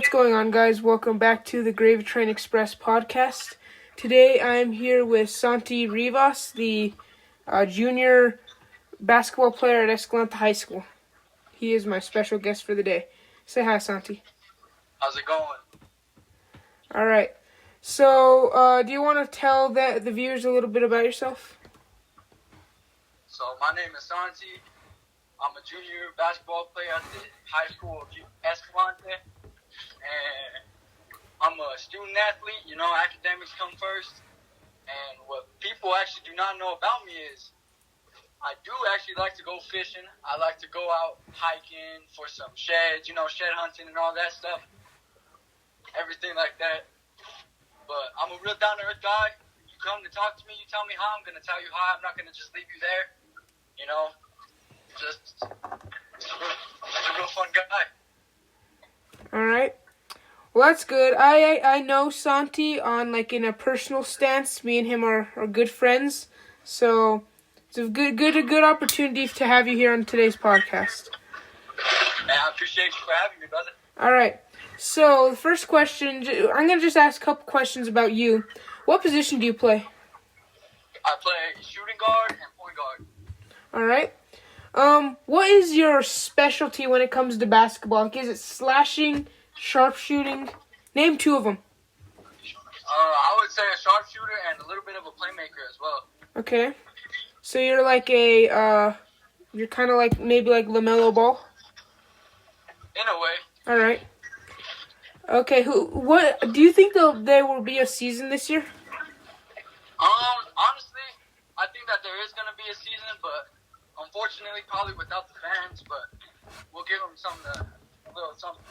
what's going on, guys? Welcome back to the GravyTrain Express podcast. Today I'm here with Santi Rivas, the junior basketball player at Escalante High School. He is my special guest for the day. Say hi, Santi. How's it going? All right. So, do you want to tell the viewers a little bit about yourself? So, my name is Santi. I'm a junior basketball player at the high school of Escalante. And I'm a student athlete. You know, academics come first. And what people actually do not know about me is I do actually like to go fishing. I like to go out hiking for some sheds, shed hunting and all that stuff. Everything like that. But I'm a real down-to-earth guy. You come to talk to me, you tell me hi, I'm going to tell you hi. I'm not going to just leave you there. Just a real fun guy. All right. Well, that's good. I know Santi on in a personal stance. Me and him are good friends. So it's a good opportunity to have you here on today's podcast. And I appreciate you for having me, brother. All right. So the first question, I'm gonna just ask a couple questions about you. What position do you play? I play shooting guard and point guard. All right. What is your specialty when it comes to basketball? Is it slashing, sharpshooting? Name two of them. I would say a sharpshooter and a little bit of a playmaker as well. Okay. So you're you're kind of maybe like LaMelo Ball? In a way. All right. Okay, what do you think there will be a season this year? Honestly, I think that there is going to be a season, but unfortunately, probably without the fans, but we'll give them something to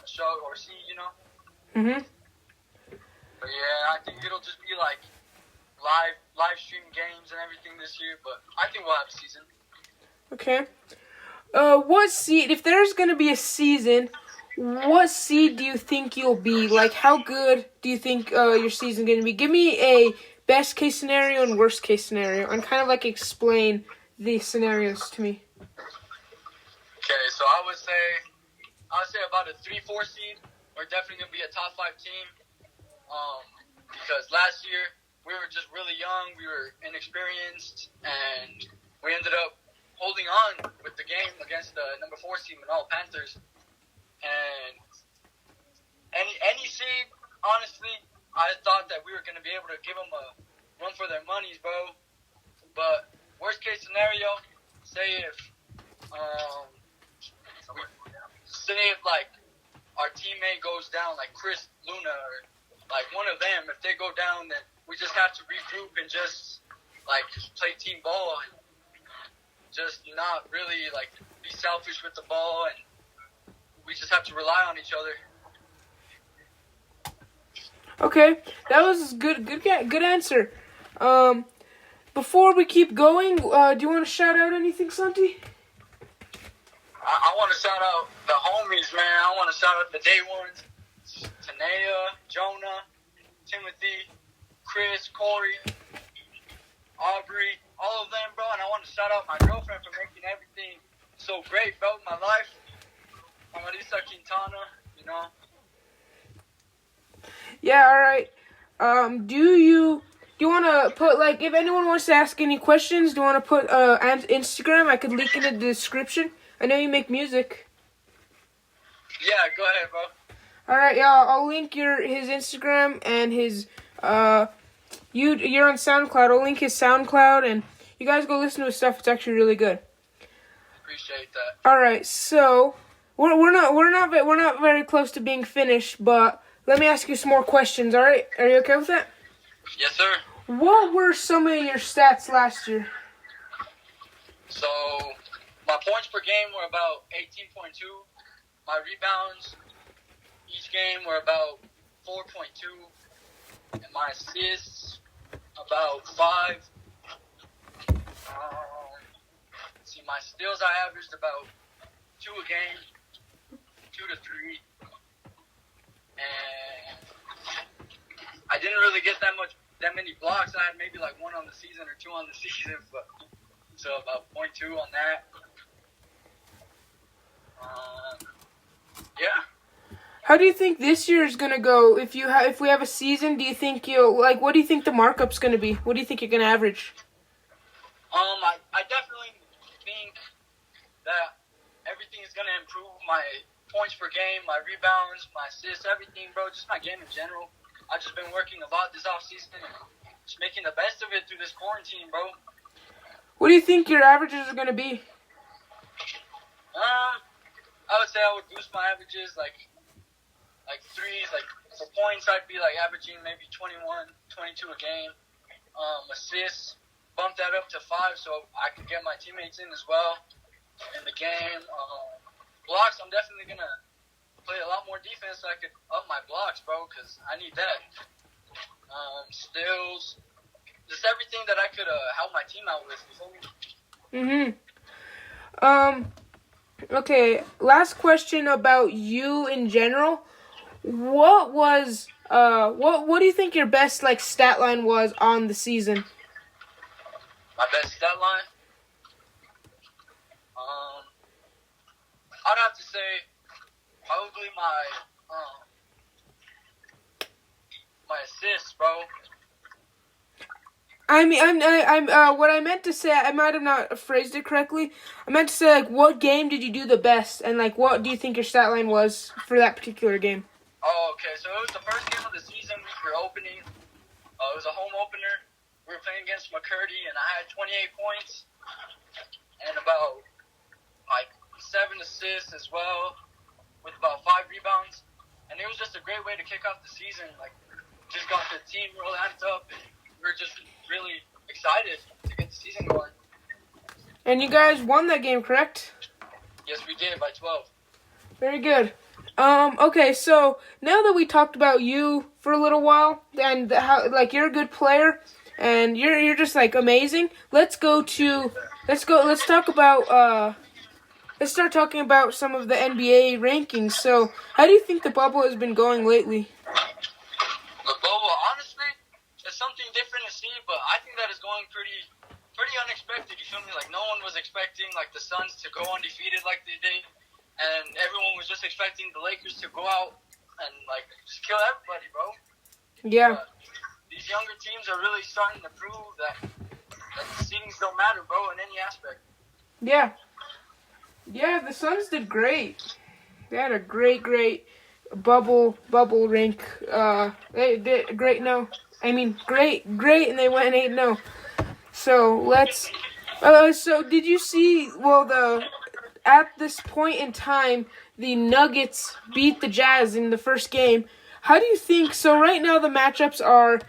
show or see, Mm-hmm. But yeah, I think it'll just be live stream games and everything this year, but I think we'll have a season. Okay. What seed, if there's going to be a season, what seed do you think you'll be? How good do you think your season's going to be? Give me a best case scenario and worst case scenario, and kind of explain the scenarios to me. Okay, so I would say about a 3-4 seed. We're definitely going to be a top 5 team. Because last year we were just really young, we were inexperienced, and we ended up holding on with the game against the number 4 seed, Manal Panthers. And any seed, honestly, I thought that we were going to be able to give them a run for their monies, bro. But worst case scenario, say if our teammate goes down, like Chris Luna or one of them, if they go down, then we just have to regroup and just play team ball and just not really be selfish with the ball, and we just have to rely on each other. Okay, that was good answer. Before we keep going, do you want to shout out anything, Santi? I want to shout out the homies, man. I want to shout out the day ones. Tanea, Jonah, Timothy, Chris, Corey, Aubrey, all of them, bro. And I want to shout out my girlfriend for making everything so great, bro, in my life. Marisa Quintana, Yeah, all right. Do you want to put, if anyone wants to ask any questions, do you want to put Instagram? I could link it in the description. I know you make music. Yeah, go ahead, bro. All right, yeah, I'll link his Instagram and his you're on SoundCloud. I'll link his SoundCloud, and you guys go listen to his stuff. It's actually really good. Appreciate that. All right, so we're not very close to being finished, but let me ask you some more questions. All right, are you okay with that? Yes, sir. What were some of your stats last year? So my points per game were about 18.2. My rebounds each game were about 4.2. And my assists about 5. My steals I averaged about 2 a game, 2 to 3. And I didn't really get that many blocks. I had maybe 1 on the season or 2 on the season, but so about 0.2 on that. Yeah. How do you think this year is gonna go? If we have a season, do you think what do you think the markup's gonna be? What do you think you're gonna average? I definitely think that everything is gonna improve. My points per game, my rebounds, my assists, everything, bro. Just my game in general. I've just been working a lot this offseason and just making the best of it through this quarantine, bro. What do you think your averages are gonna be? I would say I would boost my averages like threes, like for points I'd be like averaging maybe 21, 22 a game. Assists, bump that up to 5 so I can get my teammates in as well in the game. Blocks, I'm definitely gonna play a lot more defense so I could up my blocks, bro, because I need that. Steals, just everything that I could help my team out with. Okay, last question about you in general. What do you think your best stat line was on the season? My best stat line? I'd have to say probably my assists, bro. What I meant to say, I might have not phrased it correctly. I meant to say, what game did you do the best, and, what do you think your stat line was for that particular game? Oh, okay. So it was the first game of the season. We were opening. It was a home opener. We were playing against McCurdy, and I had 28 points and about, 7 assists as well with about 5 rebounds. And it was just a great way to kick off the season. Just got the team real amped up, and we were just really excited to get the season going. And you guys won that game, correct? Yes, we did, by 12. Very good. Okay, so now that we talked about you for a little while and how you're a good player and you're just amazing, let's start talking about some of the NBA rankings. So, how do you think the bubble has been going lately? The bubble, honestly, it's something different to see, but I think that is going pretty unexpected. You feel me? No one was expecting the Suns to go undefeated like they did. And everyone was just expecting the Lakers to go out and, just kill everybody, bro. Yeah. These younger teams are really starting to prove that the seedings don't matter, bro, in any aspect. Yeah. Yeah, the Suns did great. They had a great bubble rink. They did great, great, and they went 8-0. So, so did you see, at this point in time, the Nuggets beat the Jazz in the first game. How do you think? So right now the matchups are,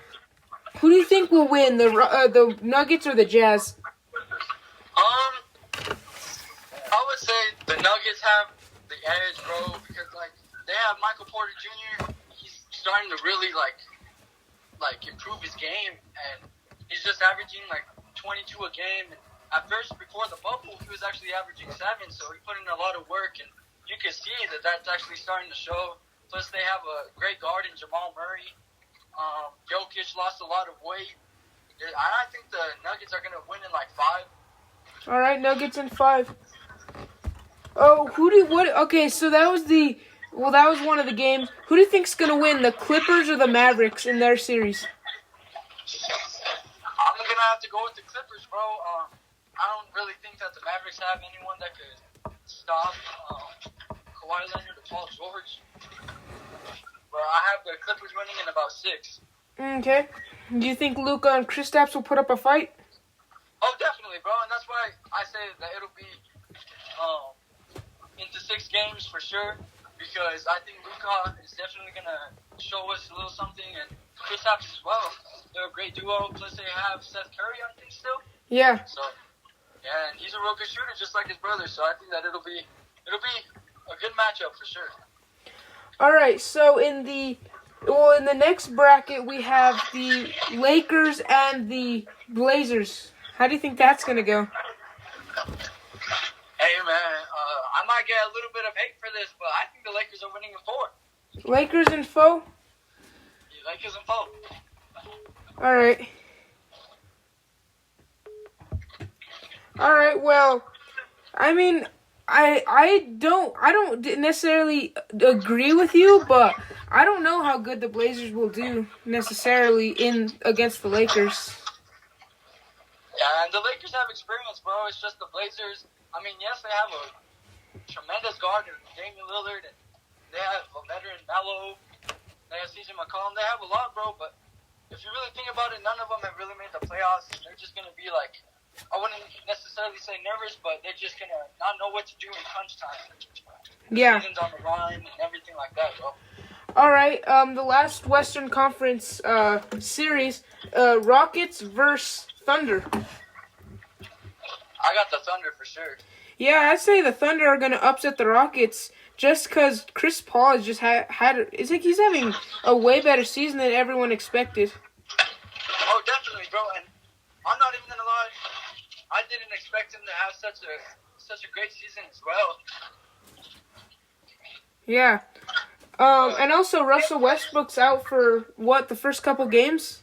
who do you think will win, the Nuggets or the Jazz? I would say the Nuggets have the edge, bro, because they have Michael Porter Jr. He's starting to really improve his game, and he's just averaging 22 a game. And at first, before the bubble, he was actually averaging 7, so he put in a lot of work, and you can see that that's actually starting to show. Plus, they have a great guard in Jamal Murray. Jokic lost a lot of weight. I think the Nuggets are going to win in 5. All right, Nuggets in 5. Oh, okay, so that was one of the games. Who do you think's going to win, the Clippers or the Mavericks in their series? I'm going to have to go with the Clippers, bro. I don't really think that the Mavericks have anyone that could stop Kawhi Leonard or Paul George. But I have the Clippers winning in about 6. Okay. Do you think Luka and Kristaps will put up a fight? Oh, definitely, bro. And that's why I say that it'll be into 6 games for sure. Because I think Luka is definitely going to show us a little something. And Kristaps as well. They're a great duo. Plus they have Seth Curry, I think, still. Yeah. So, yeah, and he's a real good shooter, just like his brother. So I think that it'll be a good matchup for sure. All right. So in the next bracket we have the Lakers and the Blazers. How do you think that's gonna go? Hey man, I might get a little bit of hate for this, but I think the Lakers are winning in 4. Lakers in 4? Yeah, Lakers in 4. All right. Well, I don't necessarily agree with you, but I don't know how good the Blazers will do necessarily in against the Lakers. Yeah, and the Lakers have experience, bro. It's just the Blazers. I mean, yes, they have a tremendous guard in Damian Lillard, and they have a veteran Melo. They have CJ McCollum. They have a lot, bro. But if you really think about it, none of them have really made the playoffs. They're just gonna be like, I wouldn't necessarily say nervous, but they're just gonna not know what to do in crunch time. Yeah. Seasons on the run and everything like that, bro. All right. The last Western Conference series, Rockets versus Thunder. I got the Thunder for sure. Yeah, I'd say the Thunder are gonna upset the Rockets just because Chris Paul has just had. It's like he's having a way better season than everyone expected. Oh, definitely, bro. And I'm not even gonna lie. I didn't expect him to have such a great season as well. Yeah. And also Russell Westbrook's out for the first couple games?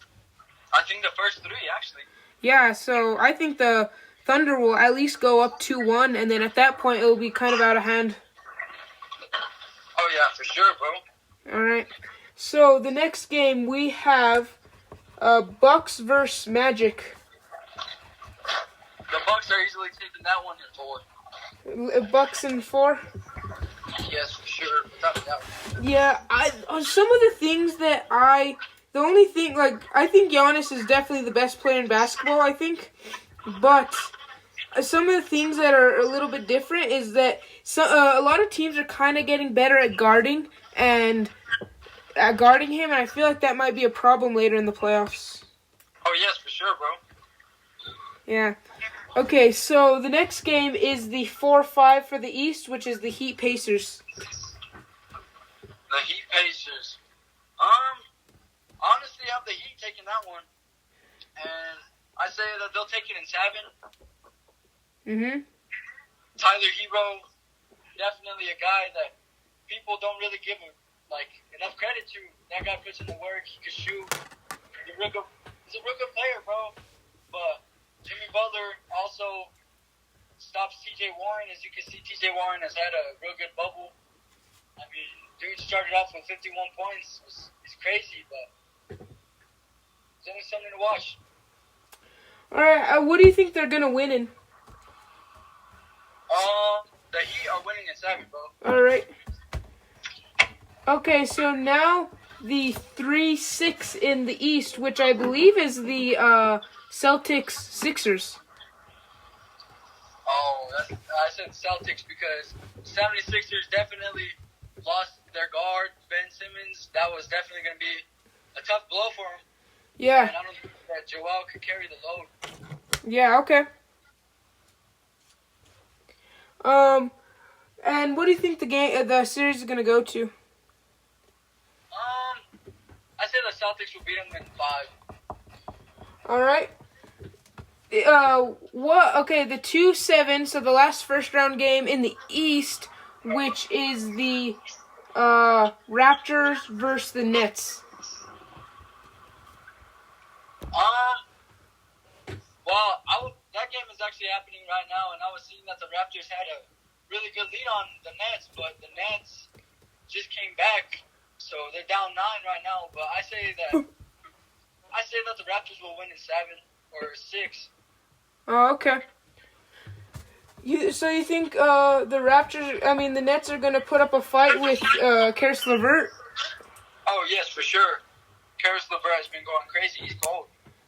I think the first 3 actually. Yeah, so I think the Thunder will at least go up 2-1, and then at that point it'll be kind of out of hand. Oh yeah, for sure, bro. All right. So the next game we have Bucks versus Magic. The Bucks are easily taking that one in 4. Bucks in 4? Yes, for sure. Without a doubt. Yeah, some of the things that I think Giannis is definitely the best player in basketball, I think. But some of the things that are a little bit different is that a lot of teams are kind of getting better at guarding him, and I feel like that might be a problem later in the playoffs. Oh, yes, for sure, bro. Yeah. Okay, so the next game is the 4-5 for the East, which is the Heat Pacers. The Heat Pacers. Honestly, I have the Heat taking that one. And I say that they'll take it in 7. Mm-hmm. Tyler Hero, definitely a guy that people don't really give him enough credit to. That guy puts in the work. He can shoot. He's a real good player, bro. But Jimmy Butler also stops T.J. Warren. As you can see, T.J. Warren has had a real good bubble. I mean, dude started off with 51 points. It's crazy, but it's only something to watch. All right, what do you think they're gonna win in? The Heat are winning in 7, bro. All right. Okay, so now the 3-6 in the East, which I believe is the Celtics-Sixers. Oh, I said Celtics because 76ers definitely lost their guard, Ben Simmons. That was definitely going to be a tough blow for him. Yeah. And I don't think that Joel could carry the load. Yeah, okay. And what do you think the series is going to go to? I say the Celtics will beat them in 5. All right. Okay, the 2-7, so the last first round game in the East, which is the Raptors versus the Nets. Well, that game is actually happening right now, and I was seeing that the Raptors had a really good lead on the Nets, but the Nets just came back, so they're down 9 right now. But I say that the Raptors will win in 7 or 6. Oh, okay. So you think the Nets are gonna put up a fight with Karis LeVert? Oh yes, for sure. Karis LeVert has been going crazy. He's cold.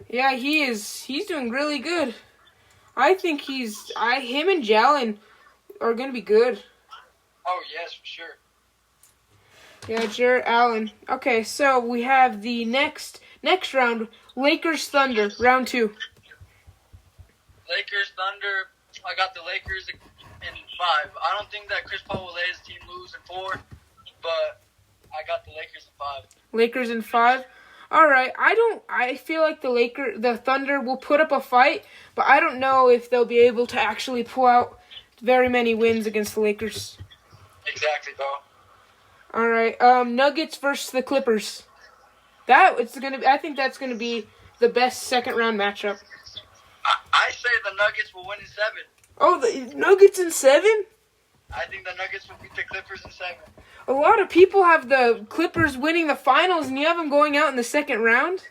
Yeah, he is. He's doing really good. I think him and Jalen are gonna be good. Oh yes, for sure. Yeah, Jarrett Allen. Okay, so we have the next round, Lakers Thunder, round 2. Lakers Thunder. I got the Lakers in 5. I don't think that Chris Paul will let his team lose in 4, but I got the Lakers in 5. Lakers in 5. All right. I feel like the Thunder will put up a fight, but I don't know if they'll be able to actually pull out very many wins against the Lakers. Exactly, bro. All right. Nuggets versus the Clippers. I think that's gonna be the best second round matchup. I say the Nuggets will win in 7. Oh, the Nuggets in 7? I think the Nuggets will beat the Clippers in 7. A lot of people have the Clippers winning the finals, and you have them going out in the second round.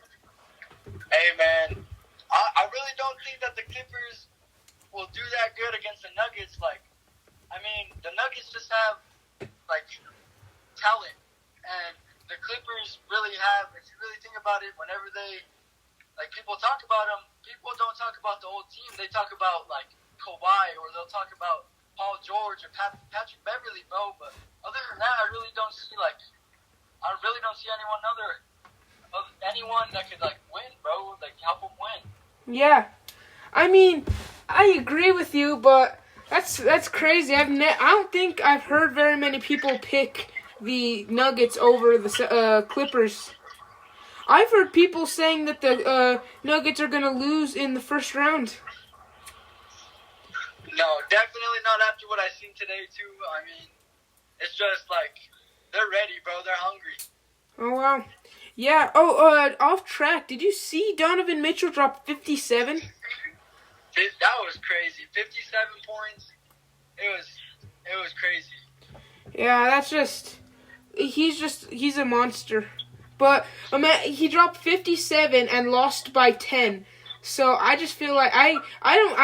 Hey, man. I really don't think that the Clippers will do that good against the Nuggets. Like, I mean, the Nuggets just have, like, talent. And the Clippers really have, if you really think about it, whenever they, like, people talk about them, people don't talk about the whole team. They talk about, like, Kawhi, or they'll talk about Paul George or Patrick Beverly, bro. But other than that, I really don't see anyone that could, like, win, bro. Like, help them win. Yeah, I mean, I agree with you, but that's crazy. I don't think I've heard very many people pick the Nuggets over the Clippers. I've heard people saying that the Nuggets are gonna lose in the first round. No, definitely not after what I seen today, too. I mean, it's just like, they're ready, bro. They're hungry. Oh, wow. Yeah. Oh, off track. Did you see Donovan Mitchell drop 57? That was crazy. 57 points. It was crazy. Yeah, that's he's a monster. But he dropped 57 and lost by 10. So I just feel like I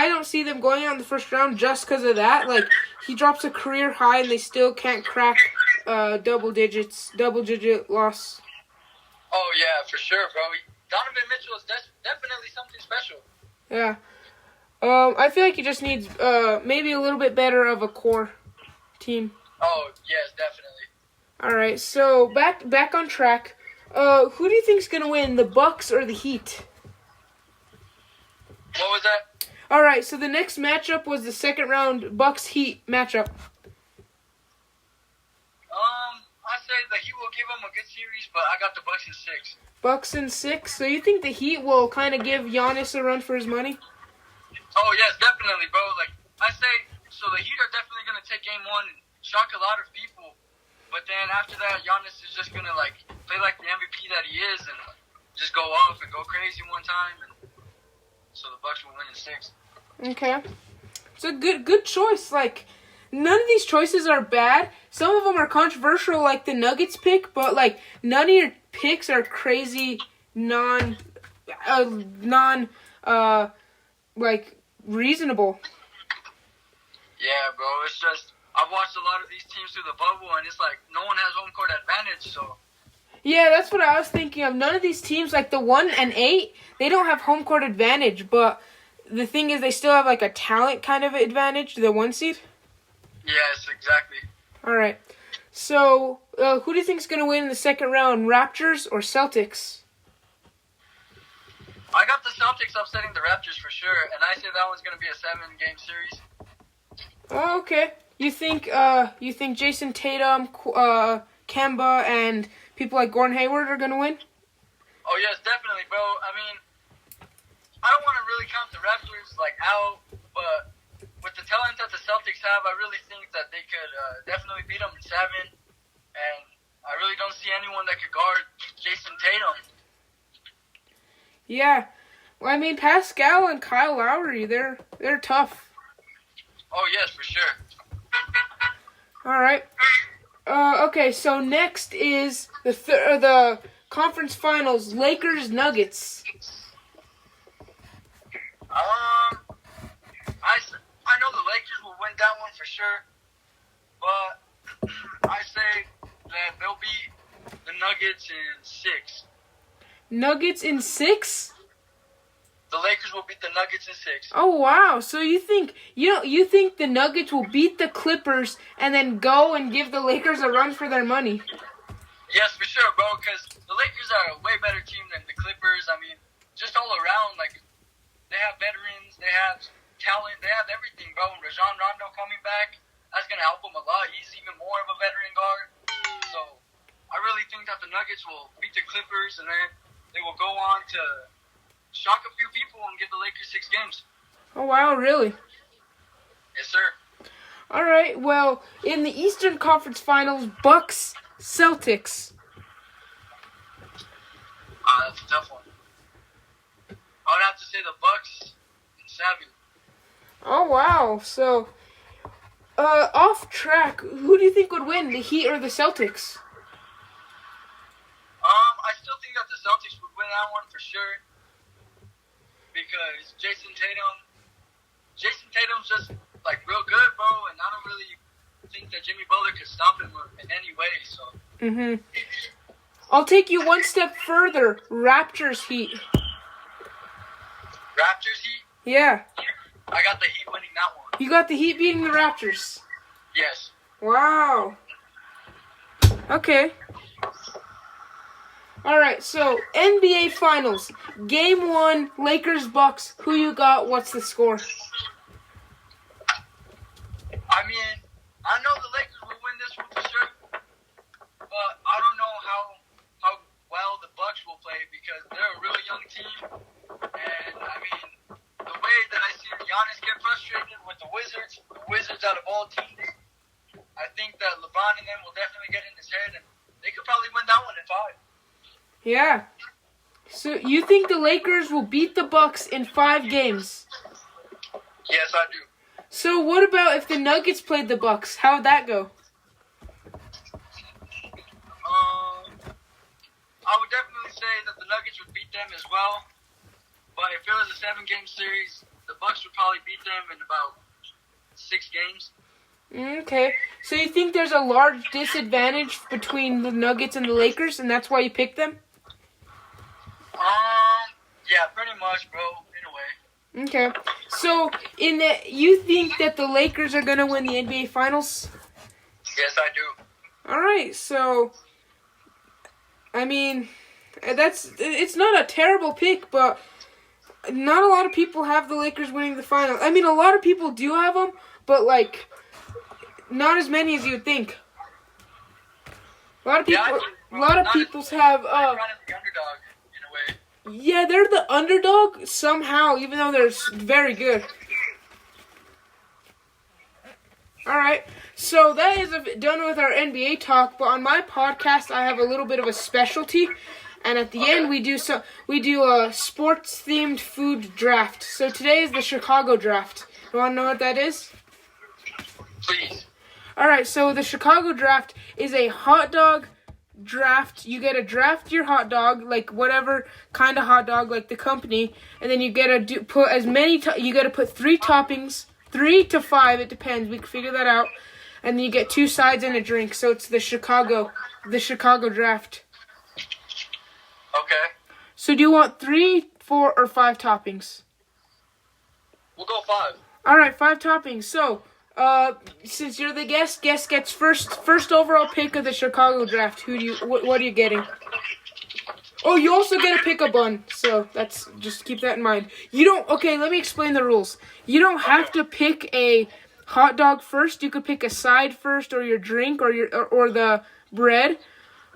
don't see them going out in the first round just because of that. Like, he drops a career high and they still can't crack double digit loss. Oh yeah, for sure, bro. Donovan Mitchell is definitely something special. Yeah. I feel like he just needs maybe a little bit better of a core team. Oh yes, definitely. All right, so back on track. Who do you think's gonna win, the Bucks or the Heat? What was that? All right, so the next matchup was the second round Bucks Heat matchup. I say the Heat will give them a good series, but I got the Bucks in 6. Bucks in 6. So you think the Heat will kind of give Giannis a run for his money? Oh yes, definitely, bro. Like, I say, so the Heat are definitely gonna take game 1 and shock a lot of people. But then after that, Giannis is just gonna, like, play like the MVP that he is and just go off and go crazy one time, and so the Bucks will win in 6. Okay, it's a good choice. Like, none of these choices are bad. Some of them are controversial, like the Nuggets pick, but like none of your picks are crazy, like reasonable. Yeah, bro. It's just, I've watched a lot of these teams through the bubble, and it's like no one has home court advantage. So. Yeah, that's what I was thinking of. None of these teams, like the 1 and 8, they don't have home court advantage. But the thing is, they still have like a talent kind of advantage. The 1 seed. Yes, exactly. All right. So, who do you think is going to win in the second round, Raptors or Celtics? I got the Celtics upsetting the Raptors for sure, and I say that one's going to be a 7-game series. Oh, okay. You think Jason Tatum, Kemba, and people like Gordon Hayward are going to win? Oh, yes, definitely, bro. I mean, I don't want to really count the Raptors, like, out, but with the talent that the Celtics have, I really think that they could definitely beat them in 7, and I really don't see anyone that could guard Jason Tatum. Yeah. Well, I mean, Pascal and Kyle Lowry, they're tough. Oh, yes, for sure. All right. Okay, so next is the conference finals, Lakers Nuggets. I know the Lakers will win that one for sure, but I say that they'll beat the Nuggets in 6. Nuggets in 6? The Lakers will beat the Nuggets in 6. Oh wow! So you think the Nuggets will beat the Clippers and then go and give the Lakers a run for their money? Yes, for sure, bro. Because the Lakers are a way better team than the Clippers. I mean, just all around, like, they have veterans, they have talent, they have everything, bro. Rajon Rondo coming back, that's gonna help them a lot. He's even more of a veteran guard. So I really think that the Nuggets will beat the Clippers, and then they will go on to shock a few people and give the Lakers 6 games. Oh wow, really? Yes, sir. All right. Well, in the Eastern Conference Finals, Bucks Celtics. That's a tough one. I would have to say the Bucks in 7. Oh wow! So Off track, who do you think would win, the Heat or the Celtics? I still think that the Celtics would win that one for sure. Because Jason Tatum's just like real good, bro, and I don't really think that Jimmy Butler could stop him in any way. So. I'll take you one step further. Raptors Heat. Raptors Heat. Yeah. I got the Heat winning that one. You got the Heat beating the Raptors. Yes. Wow. Okay. All right. So NBA Finals, Game 1, Lakers Bucks. Who you got? What's the score? I mean, I know the Lakers will win this one for sure, but I don't know how well the Bucks will play because they're a really young team, and I mean, the way that I see Giannis get frustrated with the Wizards out of all teams, I think that LeBron and them will definitely get in his head, and they could probably win that one in 5. Yeah. So you think the Lakers will beat the Bucks in 5 games? Yes, I do. So what about if the Nuggets played the Bucks? How would that go? I would definitely say that the Nuggets would beat them as well. But if it was a 7-game series, the Bucks would probably beat them in about 6 games. Okay. So you think there's a large disadvantage between the Nuggets and the Lakers, and that's why you picked them? Yeah, pretty much, bro, in a way. Okay. So you think that the Lakers are going to win the NBA Finals? Yes, I do. All right. So I mean, it's not a terrible pick, but not a lot of people have the Lakers winning the final. I mean, a lot of people do have them, but like not as many as you'd think. A lot of people, have. The underdog in a way. Yeah, they're the underdog somehow, even though they're very good. All right, so that is done with our NBA talk. But on my podcast, I have a little bit of a specialty, and at the end we do a sports themed food draft. So today is the Chicago draft. You want to know what that is? Please. All right, so the Chicago draft is a hot dog draft. You get to draft your hot dog, like whatever kind of hot dog, like the company, and then you get to put as many. You got to put 3 toppings. 3 to 5, it depends. We can figure that out. And then you get 2 sides and a drink. So it's the Chicago draft. Okay. So do you want 3, 4, or 5 toppings? We'll go 5. All right, 5 toppings. So, since you're the guest gets first overall pick of the Chicago draft. What are you getting? Oh, you also get to pick a bun, so just keep that in mind. Okay, let me explain the rules. You don't have to pick a hot dog first. You could pick a side first, or your drink, or the bread.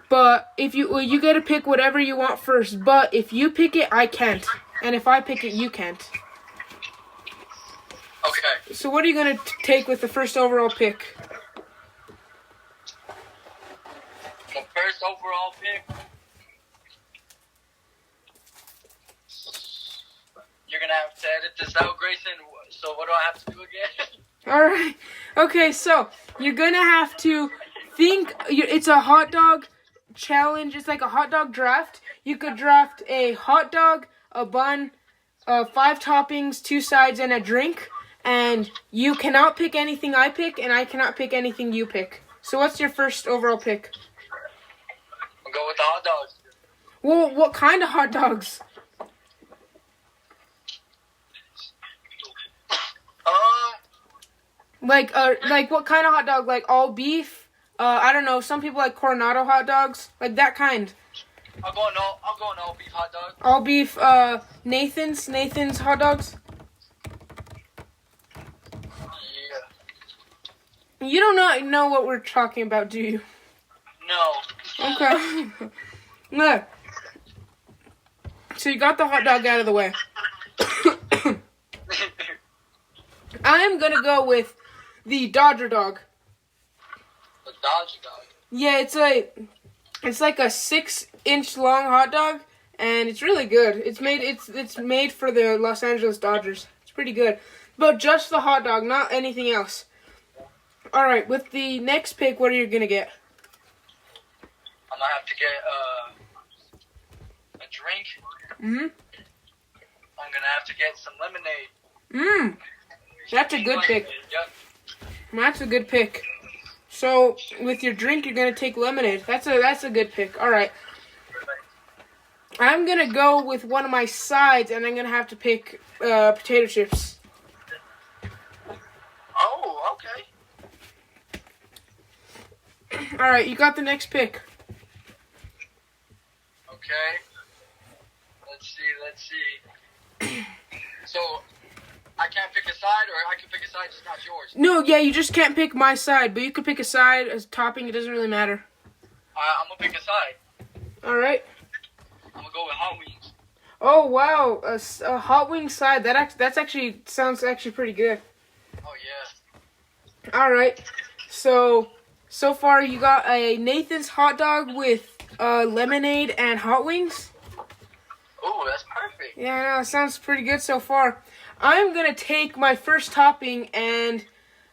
But if you get to pick whatever you want first. But if you pick it, I can't. And if I pick it, you can't. Okay. So what are you going to take with the first overall pick? The first overall pick? You're going to have to edit this out, Grayson. So what do I have to do again? All right. Okay, so you're going to have to think. It's a hot dog challenge. It's like a hot dog draft. You could draft a hot dog, a bun, 5 toppings, 2 sides, and a drink. And you cannot pick anything I pick, and I cannot pick anything you pick. So what's your first overall pick? I'll go with the hot dogs. Well, what kind of hot dogs? Like what kind of hot dog? Like all beef? I don't know. Some people like Coronado hot dogs, like that kind. I'll go an all beef hot dog. All beef. Nathan's hot dogs. Yeah. You do not know what we're talking about, do you? No. Okay. Look. So you got the hot dog out of the way. I'm gonna go with the Dodger dog. The Dodger dog? Yeah, it's like a 6-inch long hot dog, and it's really good. It's made for the Los Angeles Dodgers. It's pretty good. But just the hot dog, not anything else. All right, with the next pick, what are you going to get? I'm gonna have to get a drink. Mm-hmm. I'm gonna have to get some lemonade. That's a good pick. Yep. That's a good pick. So, with your drink, you're going to take lemonade. That's a good pick. All right. I'm going to go with one of my sides, and I'm going to have to pick potato chips. Oh, okay. All right, you got the next pick. Okay. Let's see. So, I can't pick a side, or I can pick a side, just not yours? No, yeah, you just can't pick my side, but you could pick a side as topping. It doesn't really matter. I'm going to pick a side. All right. I'm going to go with hot wings. Oh, wow. A hot wing side. That's actually sounds actually pretty good. Oh, yeah. All right. So far you got a Nathan's hot dog with lemonade and hot wings. Oh, that's perfect. Yeah, no, it sounds pretty good so far. I'm going to take my first topping, and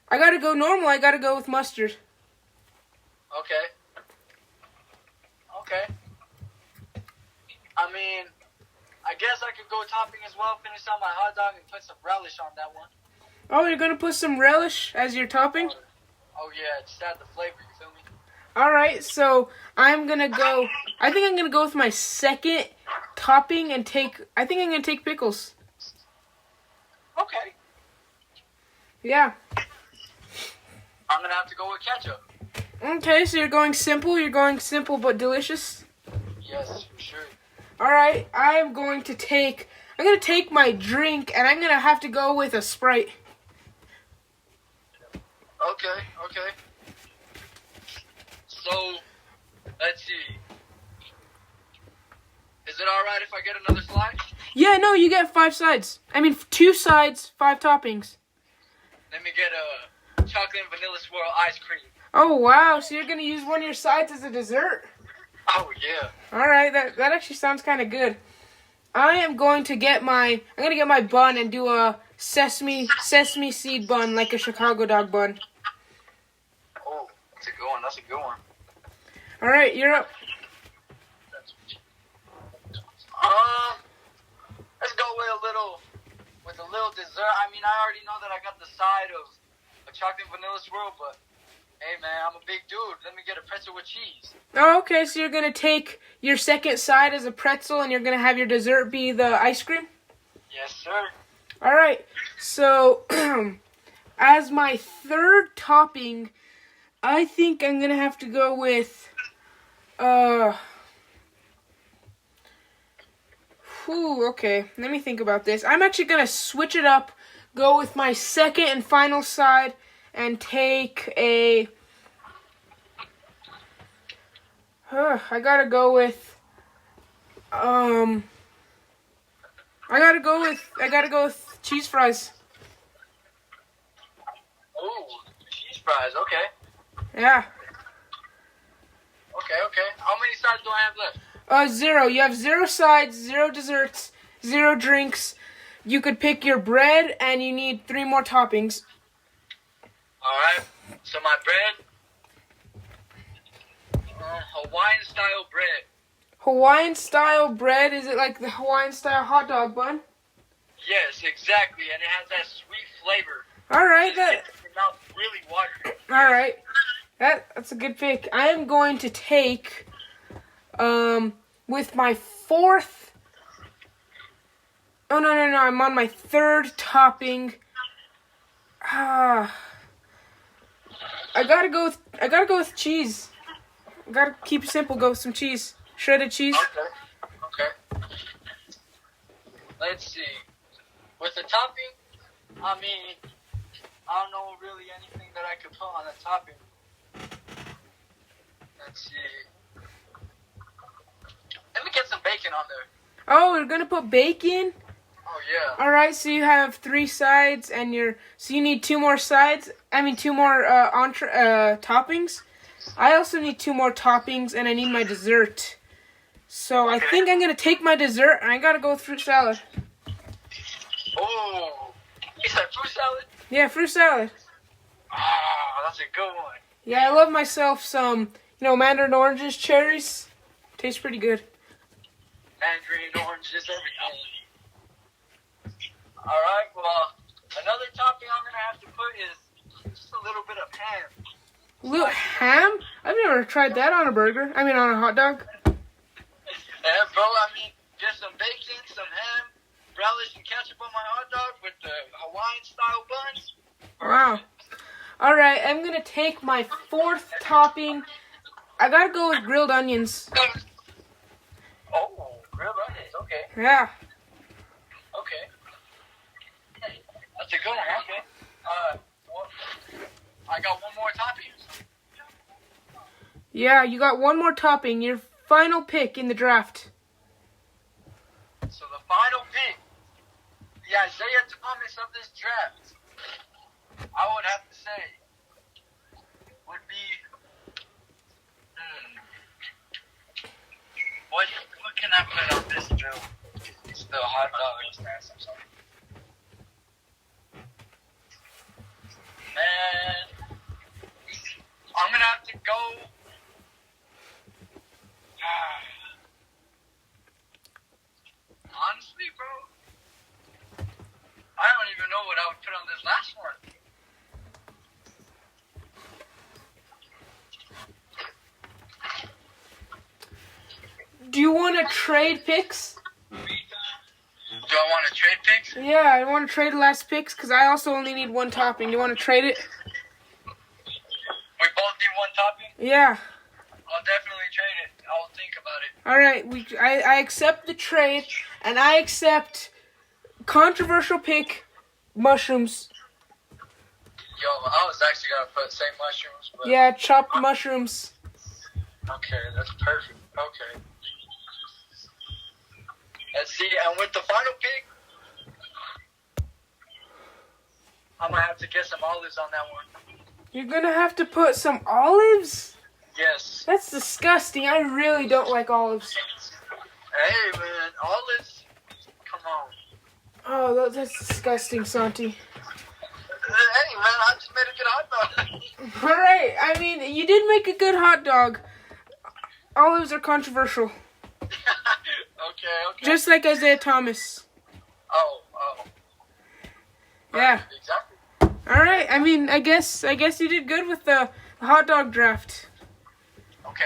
I got to go normal. I got to go with mustard. Okay. I mean, I guess I could go topping as well, finish on my hot dog, and put some relish on that one. Oh, you're going to put some relish as your topping? Oh, yeah, just add the flavor, you feel me? All right, so I'm going to go, I think I'm going to go with my second topping and I think I'm going to take pickles. Okay. Yeah. I'm going to have to go with ketchup. Okay, so you're going simple but delicious? Yes, for sure. All right, I'm going to take my drink, and I'm going to have to go with a Sprite. Okay. So, let's see. Is it alright if I get another slide? Yeah, no, you get 5 sides. I mean, 2 sides, 5 toppings. Let me get a chocolate and vanilla swirl ice cream. Oh, wow, so you're going to use one of your sides as a dessert? Oh, yeah. All right, that actually sounds kind of good. I'm going to get my bun and do a sesame seed bun, like a Chicago dog bun. Oh, that's a good one. All right, you're up. Let's go with a little dessert. I mean, I already know that I got the side of a chocolate vanilla swirl, but hey, man, I'm a big dude. Let me get a pretzel with cheese. Oh, okay, so you're going to take your second side as a pretzel, and you're going to have your dessert be the ice cream? Yes, sir. All right, so as my third topping, I think I'm going to have to go with, okay, let me think about this. I'm actually going to switch it up, go with my second and final side, and take a, I gotta go with cheese fries. Oh, cheese fries, okay. Yeah. Okay. How many sides do I have left? 0. You have 0 sides, 0 desserts, 0 drinks. You could pick your bread, and you need 3 more toppings. Alright, so my bread, Hawaiian-style bread. Hawaiian-style bread? Is it like the Hawaiian-style hot dog bun? Yes, exactly, and it has that sweet flavor. All right, Your mouth really watery. All right, that's a good pick. I am going to take, with my fourth. Oh no! I'm on my third topping. I gotta go with cheese. I gotta keep it simple. Go with some cheese, shredded cheese. Okay. Let's see. With the topping, I mean, I don't know really anything that I could put on the topping. Let's see. Let me get some bacon on there. Oh, we're gonna put bacon. Oh yeah. All right, so you have 3 sides, and so you need 2 more sides. I mean, 2 more toppings. I also need 2 more toppings, and I need my dessert. So I think I'm gonna take my dessert, and I gotta go with fruit salad. Oh, you said fruit salad? Yeah, fruit salad. Ah, that's a good one. Yeah, I love myself some, mandarin oranges, cherries. Tastes pretty good. Mandarin, oranges, everything. All right, well, another topping I'm going to have to put is just a little bit of ham. Little ham? I've never tried that on a burger. I mean, on a hot dog. Yeah, bro, I mean, just some bacon, some ham, relish and ketchup on my hot dog with the Hawaiian-style buns. Wow. All right, I'm going to take my fourth topping. I got to go with grilled onions. Oh, grilled onions, okay. Yeah. Okay. That's a good one, okay. Well, I got one more topping. Yeah, you got one more topping. Your final pick in the draft. So the final pick, the Isaiah Thomas of this draft, I would have to say, would be, what can I put on this bill? It's the hot dog snacks, I'm sorry. Man, I'm gonna have to go. Honestly, bro, I don't even know what I would put on this last one. Do you want to trade picks? Do I want to trade picks? Yeah, I want to trade the last picks because I also only need one topping. Do you want to trade it? We both need one topping? Yeah. I'll definitely trade it. I'll think about it. All right, I accept the trade, and I accept controversial pick mushrooms. Yo, I was actually gonna put say mushrooms, but Yeah, chopped mushrooms. okay, that's perfect. Okay. Let's see, and with the final pick, I'm gonna have to get some olives on that one. You're gonna have to put some olives? Yes. That's disgusting. I really don't like olives. Hey man, olives. Come on. Oh, that's disgusting, Santi. Hey man, I just made a good hot dog. All right, I mean, you did make a good hot dog. Olives are controversial. Okay. Just like Isaiah Thomas. Oh. Yeah. Exactly. All right. I mean, I guess you did good with the hot dog draft. Okay.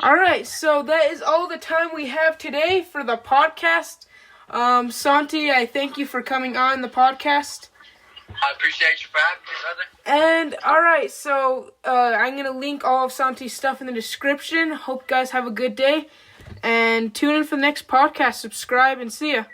All right. So that is all the time we have today for the podcast. Santi, I thank you for coming on the podcast. I appreciate you for having me, brother. And all right. So I'm gonna link all of Santi's stuff in the description. Hope you guys have a good day. And tune in for the next podcast. Subscribe and see ya.